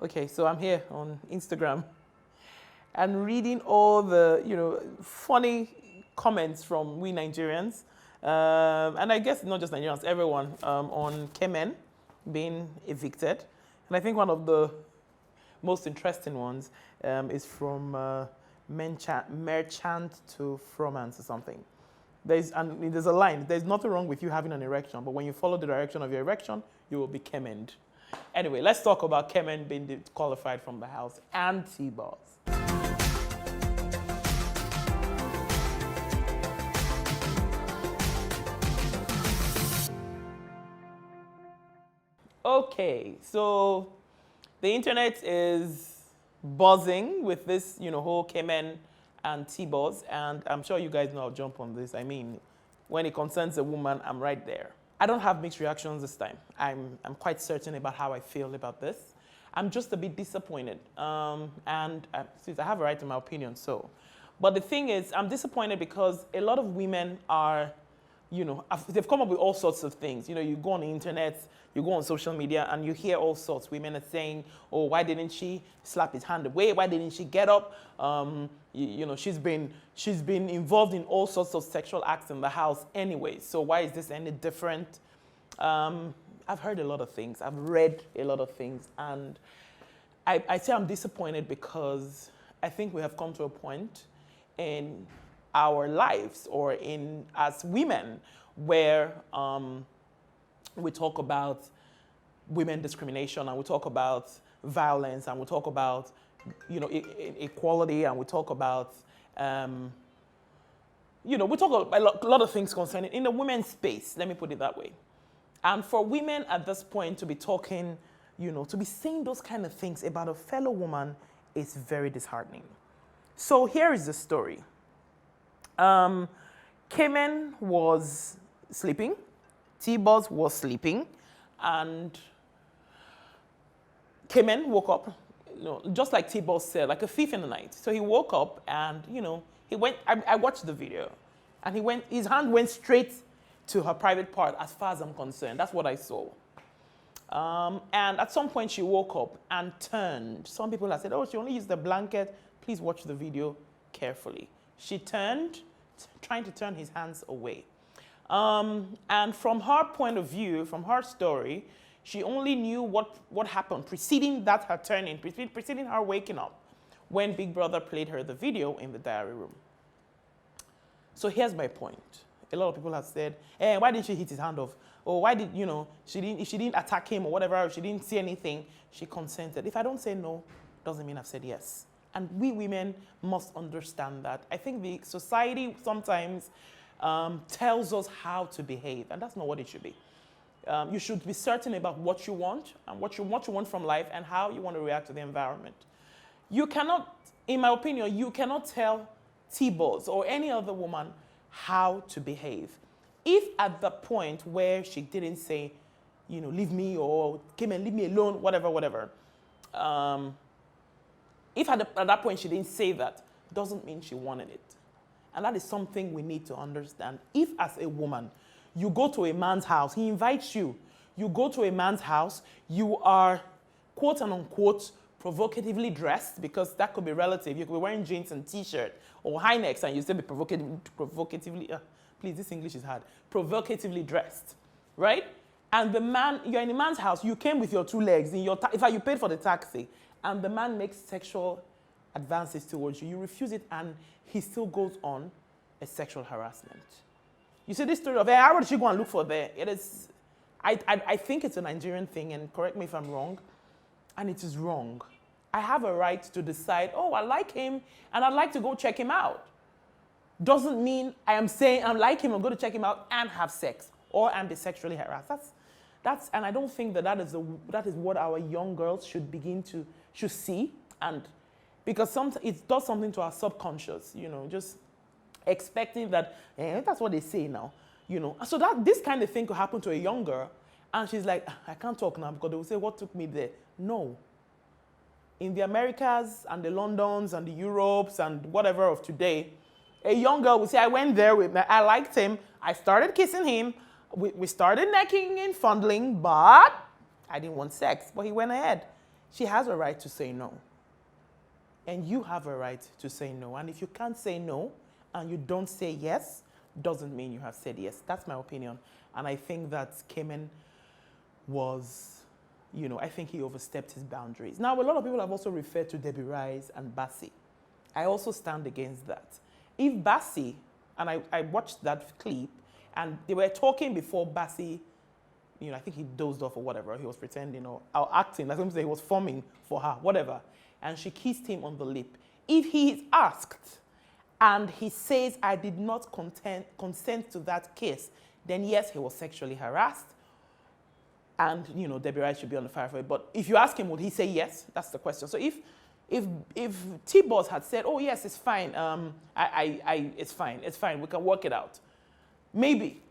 Okay, so I'm here on Instagram and reading all the, funny comments from we Nigerians. And I guess not just Nigerians, everyone on Kemen being evicted. And I think one of the most interesting ones is from merchant to fromance or something. There's a line, there's nothing wrong with you having an erection, but when you follow the direction of your erection, you will be kemened. Anyway, let's talk about Kemen being disqualified from the house and TBoss. Okay, so the internet is buzzing with this, whole Kemen and TBoss, and I'm sure you guys know I'll jump on this. I mean, when it concerns a woman, I'm right there. I don't have mixed reactions this time. I'm quite certain about how I feel about this. I'm just a bit disappointed, since I have a right to my opinion, so. But the thing is, I'm disappointed because a lot of women are, they've come up with all sorts of things. You go on the internet, you go on social media, and you hear all sorts. Women are saying, oh, why didn't she slap his hand away? Why didn't she get up? She's been involved in all sorts of sexual acts in the house anyway. So why is this any different? I've heard a lot of things. I've read a lot of things. And I say I'm disappointed because I think we have come to a point in our lives or as women where we talk about women discrimination and we talk about violence and we talk about equality and we talk about we talk about a lot of things concerning in the women's space, let me put it that way. And for women at this point to be talking, to be saying those kind of things about a fellow woman is very disheartening. So here is the story. Kemen was sleeping, TBoss was sleeping, and Kemen woke up, just like TBoss said, like a thief in the night. So he woke up and, he went, I watched the video, and his hand went straight to her private part as far as I'm concerned. That's what I saw. And at some point she woke up and turned. Some people have said, oh, she only used the blanket. Please watch the video carefully. She turned, trying to turn his hands away. And from her point of view, from her story, she only knew what happened preceding that her turning, preceding her waking up, when Big Brother played her the video in the diary room. So here's my point. A lot of people have said, why didn't she hit his hand off? Or why did, if she didn't attack him or whatever, or she didn't see anything, she consented. If I don't say no, doesn't mean I've said yes. And we women must understand that. I think the society sometimes tells us how to behave, and that's not what it should be. You should be certain about what you want and what you want from life and how you want to react to the environment. You cannot, in my opinion, you cannot tell TBoss or any other woman how to behave. If at the point where she didn't say, leave me or came and leave me alone, whatever, if at that point she didn't say that, doesn't mean she wanted it. And that is something we need to understand. If as a woman, you go to a man's house, he invites you, you go to a man's house, you are quote and unquote provocatively dressed, because that could be relative. You could be wearing jeans and t-shirt or high necks and you still be provocatively, please, this English is hard, provocatively dressed, right? And the man, you're in a man's house, you came with your two legs, in in fact, you paid for the taxi, and the man makes sexual advances towards you. You refuse it, and he still goes on a sexual harassment. You see this story of, how would she go and look for there? It is, I think it's a Nigerian thing, and correct me if I'm wrong, and it is wrong. I have a right to decide, oh, I like him, and I'd like to go check him out. Doesn't mean I am saying I like him, I'm going to check him out and have sex, or and be sexually harassed. And I don't think that is what our young girls should should see, and because sometimes it does something to our subconscious, just expecting that, that's what they say now, So this kind of thing could happen to a young girl, and she's like, I can't talk now because they will say, what took me there? No. In the Americas and the Londons and the Europes and whatever of today, a young girl will say, I went there I liked him, I started kissing him, we started necking and fondling, but I didn't want sex, but he went ahead. she has a right to say no. And you have a right to say no. And if you can't say no and you don't say yes, doesn't mean you have said yes. That's my opinion. And I think that Kemen was, I think he overstepped his boundaries. Now, a lot of people have also referred to Debbie Rice and Bassi. I also stand against that. If Bassi, and I watched that clip, and they were talking before Bassi, I think he dozed off or whatever, he was pretending or acting, like he was forming for her, whatever. And she kissed him on the lip. If he is asked and he says, I did not consent to that kiss, then yes, he was sexually harassed. And, Debbie Rice should be on the fire for it. But if you ask him, would he say yes? That's the question. So if TBoss had said, oh, yes, it's fine, it's fine, we can work it out, maybe,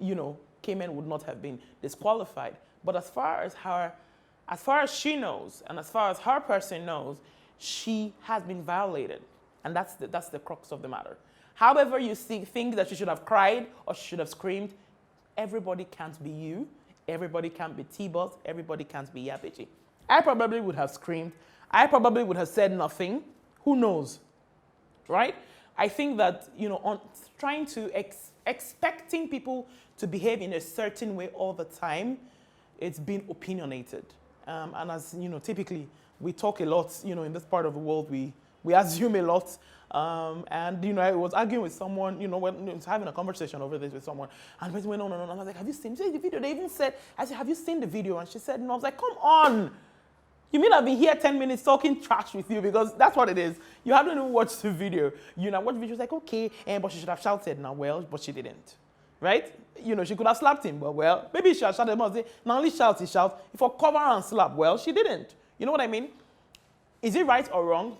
Kemen would not have been disqualified. But as far as she knows, and as far as her person knows, she has been violated. And that's the crux of the matter. However you think that she should have cried or she should have screamed, everybody can't be you. Everybody can't be TBoss. Everybody can't be Iyabeji. I probably would have screamed. I probably would have said nothing. Who knows? Right? I think that, on trying to expecting people to behave in a certain way all the time, it's been opinionated. And as, typically we talk a lot, in this part of the world, we assume a lot. And, I was arguing with someone, when I was having a conversation over this with someone, and they went, no. I was like, have you seen the video? They even said, I said, have you seen the video? And she said, no. I was like, come on. You mean I've been here 10 minutes talking trash with you? Because that's what it is. You haven't even watched the video. Watched the video, was like, okay, but she should have shouted now. Well, but she didn't. Right? She could have slapped him, but well, maybe she should have shouted him and say, not only shout, he shouts. If I cover and slap, well, she didn't. You know what I mean? Is it right or wrong?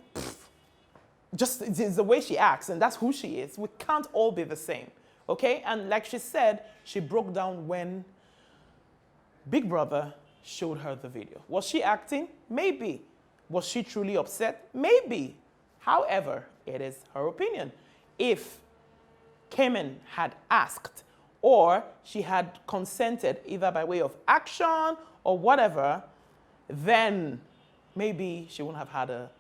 Just it's the way she acts, and that's who she is. We can't all be the same, okay? And like she said, she broke down when Big Brother showed her the video. Was she acting? Maybe. Was she truly upset? Maybe. However, it is her opinion. If Kemen had asked or she had consented either by way of action or whatever, then maybe she wouldn't have had a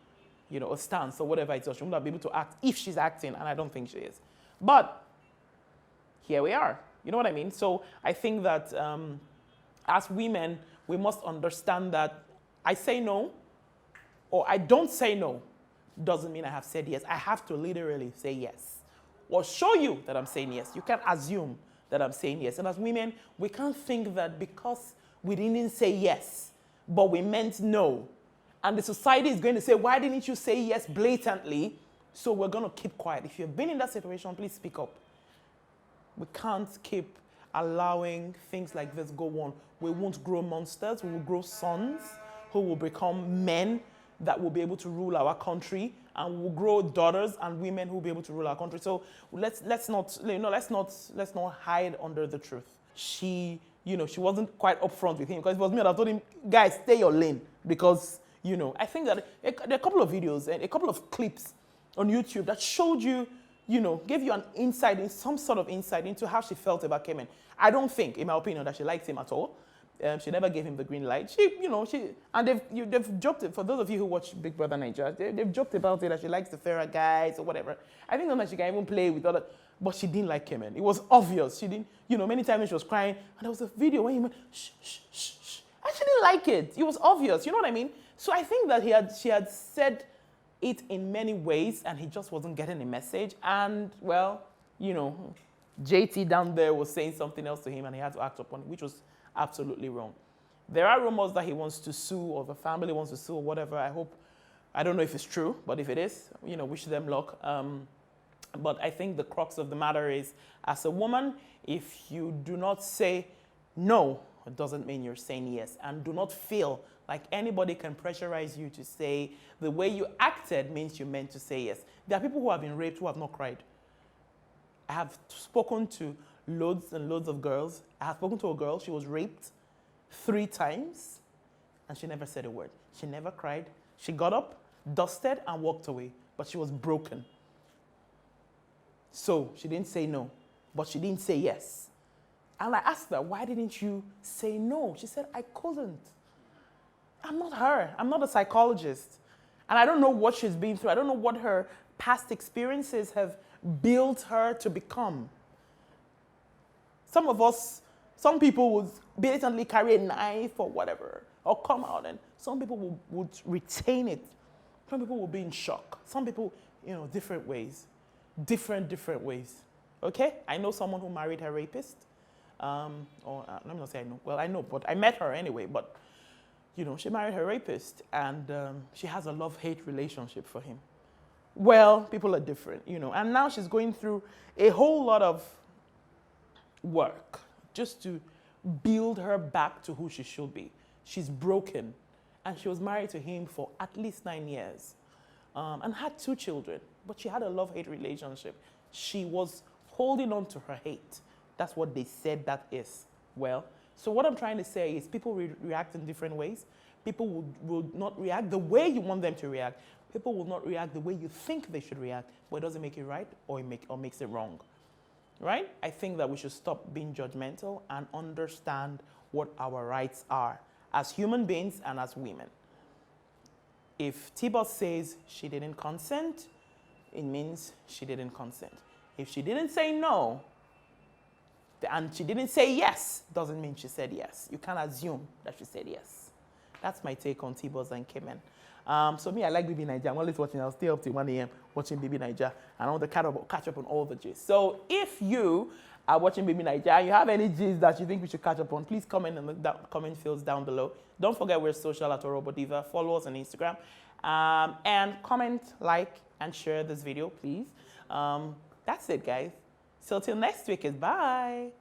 stance or whatever it is. She wouldn't have been able to act if she's acting, and I don't think she is. But here we are. You know what I mean? So I think that as women, we must understand that I say no or I don't say no doesn't mean I have said yes. I have to literally say yes or show you that I'm saying yes. You can't assume that I'm saying yes. And as women, we can't think that because we didn't say yes, but we meant no, and the society is going to say, why didn't you say yes blatantly? So we're going to keep quiet. If you've been in that situation, please speak up. We can't keep allowing things like this go on. We won't grow monsters. We will grow sons who will become men that will be able to rule our country, and we'll grow daughters and women who will be able to rule our country. So let's not hide under the truth. She wasn't quite upfront with him, because it was me that told him, guys, stay your lane, because I think that there are a couple of videos and a couple of clips on YouTube that showed you, gave you an insight, in some sort of insight into how she felt about Kemen. I don't think, in my opinion, that she liked him at all. She never gave him the green light. And they've joked it, for those of you who watch Big Brother Naija, they've joked about it that she likes the fairer guys or whatever. I think that she can even play with other, but she didn't like Kemen. It was obvious. She didn't, many times she was crying, and there was a video when he went, shh, shh, shh, shh. And she didn't like it. It was obvious, you know what I mean? So I think that she had said it in many ways, and he just wasn't getting the message. And, well, JT down there was saying something else to him, and he had to act upon it, which was absolutely wrong. There are rumors that he wants to sue, or the family wants to sue, or whatever. I don't know if it's true, but if it is, wish them luck. But I think the crux of the matter is, as a woman, if you do not say no, it doesn't mean you're saying yes. And do not feel like anybody can pressurize you to say the way you acted means you meant to say yes. There are people who have been raped who have not cried. I have spoken to loads and loads of girls. I have spoken to a girl, she was raped 3 times, and she never said a word. She never cried. She got up, dusted, and walked away, but she was broken. So she didn't say no, but she didn't say yes. And I asked her, why didn't you say no? She said, I couldn't. I'm not her. I'm not a psychologist. And I don't know what she's been through. I don't know what her past experiences have built her to become. Some people would blatantly carry a knife or whatever, or come out, and some people would retain it. Some people will be in shock. Some people, different ways. Different ways. Okay? I know someone who married her rapist. Let me not say I know. Well, I know, but I met her anyway. But, she married her rapist, and she has a love-hate relationship for him. Well, people are different, and now she's going through a whole lot of work just to build her back to who she should be. She's broken, and she was married to him for at least 9 years, and had 2 children, but she had a love-hate relationship. She was holding on to her hate. That's what they said that is. Well, so what I'm trying to say is people react in different ways. People will not react the way you want them to react. People will not react the way you think they should react, but it doesn't make it right or makes it wrong. Right? I think that we should stop being judgmental and understand what our rights are as human beings and as women. If TBoss says she didn't consent, it means she didn't consent. If she didn't say no, and she didn't say yes, doesn't mean she said yes. You can't assume that she said yes. That's my take on TBoss and Kemen. So me, I like BBNaija. I'm always watching. I'll stay up till 1 a.m. watching BBNaija, and I want to catch up on all the gist. So if you are watching BBNaija and you have any gist that you think we should catch up on, please comment in the comment fields down below. Don't forget we're social at @RoboDiva. Follow us on Instagram. And comment, like, and share this video, please. That's it, guys. So till next week is bye.